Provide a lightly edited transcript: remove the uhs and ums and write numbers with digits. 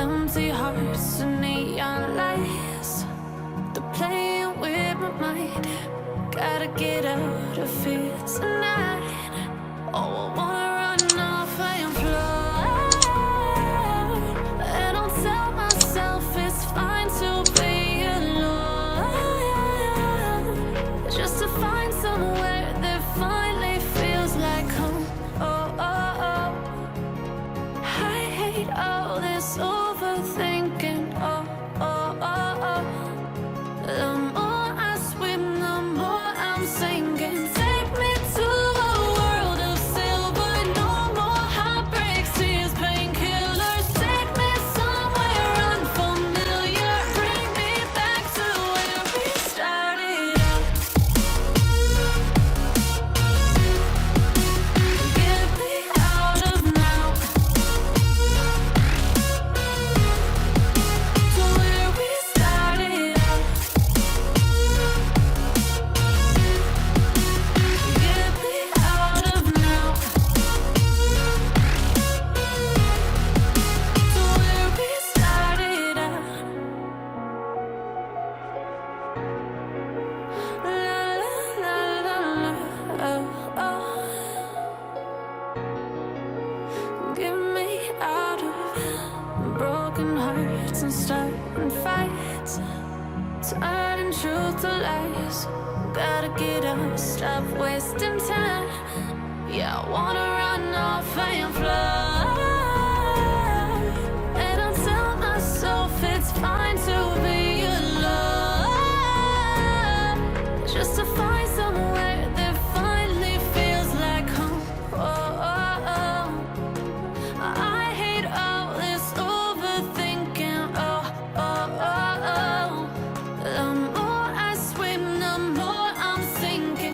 empty hearts and neon lights. They're playing with my mind. Gotta get out of here tonight. Oh, I wanna run off and fly. And I'll tell myself it's fine to be alone, just to find somewhere that finally feels like home. Oh, oh, oh. I hate all this overthinking. Oh, oh, oh, oh. The more I swim, the more I'm sinking. Take me to a world of silver. No more heartbreaks, tears, painkillers. Take me somewhere unfamiliar. Bring me back to where we started out. Get me out of now, to where we started out. Get me out of now, to where we started out. La la la la, oh oh. Get me out of broken hearts and starting fights, turning truth to lies. Gotta get up, stop wasting time. Yeah, I wanna run off and fly.